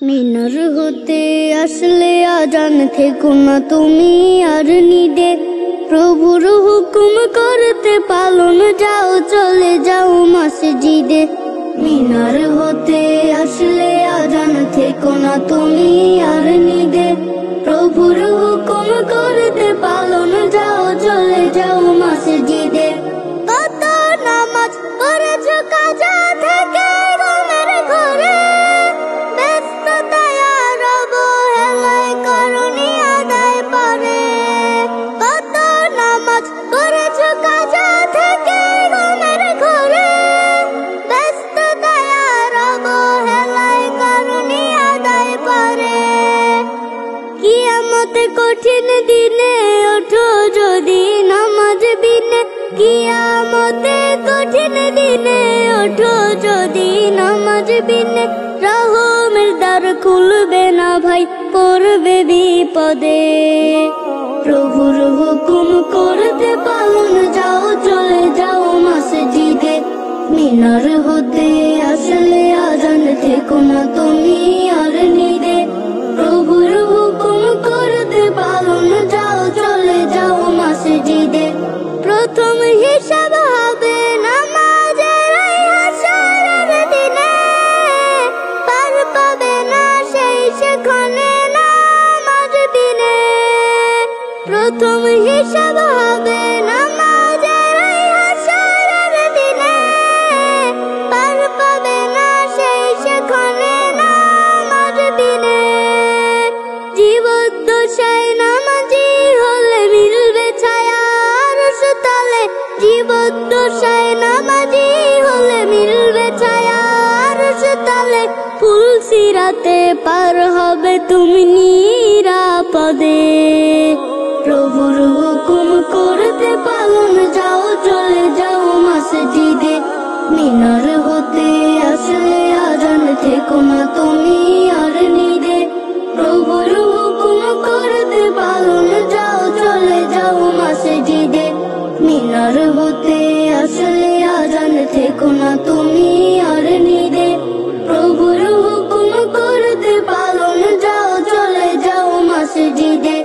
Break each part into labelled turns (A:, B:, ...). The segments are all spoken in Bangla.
A: মিনার হতে আসলে আজান থেকো না তুমি আর নিদে, প্রভুর হুকুম করতে পালন যাও, চলে যাও মসজিদে। মিনার হতে আসলে আজান থেকো না তুমি আর নিদে, প্রভুর হুকুম করতে পালন যাও, চলে যাও মসজিদে। কত নামাজ পড়েছো কাজা থেকে ঘুমের ঘরে, ব্যস্ততায় আর অবহেলায় করনি আদায় পরে। কত নামাজ পড়েছো কাজা থেকে ঘুমের ঘরে, ব্যস্ততায় আর অবহেলায় করনি আদায় পরে। কিয়ামতে কঠিন দিনে ওঠো যদি নামাজ বিনে, কিয়ামতে কঠিন দিনে ওঠো যদি নামাজ বিনে। রহমের দ্বার খুলবে না ভাই, পড়বে বিপদে। প্রভুর হুকুম করতে পালন যাও, চলে যাও মসজিদে। মিনার হতে আসলে আজান থেকো না তুমি আর নিদে, প্রভুর হুকুম করতে পালন যাও, চলে যাও মসজিদে। প্রথম হিসাব হবে নামাজের এই হাসরের দিনে, পার পাবে না সেই সেখানে নামাজ বিনে। প্রথম হিসাব হবে নামাজের এই হাসরের দিনে, পার পাবে না সেই সেখানে নামাজ বিনে। জীবদ্দশায় নামাজি হলে মিলবে ছায়া আরশ তলে, জীবদ্দশায় নামাজি হলে মিলবে ছায়া আরশ তলে। ফুল সিরাতে পার হবে তুমি নিরাপদে, প্রভুর হুকুম করতে পালন যাও, চলে যাও মসজিদে। মিনার হতে আসলে আজান থেকো না তুমি আর নিদে, প্রভুর হুকুম করতে পালন যাও, চলে যাও মসজিদে। মিনার হতে আসলে আজান থেকো না তুমি আর নিদে, প্রভুর হুকুম করতে পালন যাও, চলে যাও মসজিদে।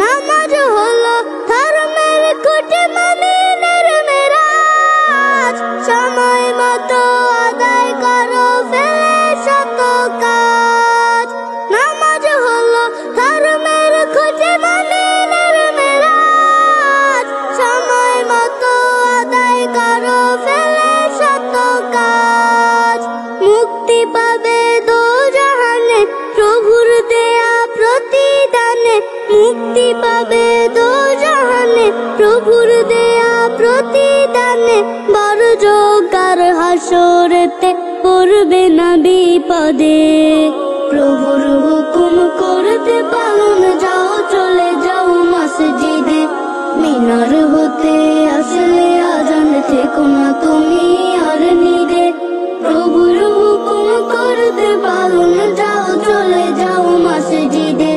A: নামাজ হলো ধর্মের খুঁটি, মুমিনের মেরাজ, সময় মতো আদায় করো ফেলে শত কাজ। নামাজ হলো ধর্মের খুঁটি, মুমিনের মেরাজ, সময় মতো আদায় করো ফেলে শত কাজ। মুক্তি পাবে দোজাহানে প্রভুর দেয়া প্রতিদানে, মুক্তি পাবে দোজাহানে প্রভুর দেয়া প্রতিদানে। বড় জোগার হাসরেতে পড়বে না বিপদে, প্রভুর হুকুম করতে পালন যাও, চলে যাও মসজিদে। মিনার হতে আসলে আজান থেকো না তুমি আর নিদে, প্রভুর হুকুম করতে পালন যাও, চলে যাও মসজিদে।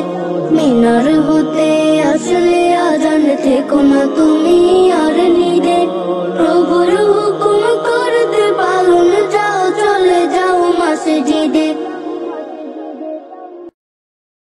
A: মিনার হতে আসলে আজান থেকো না তুমি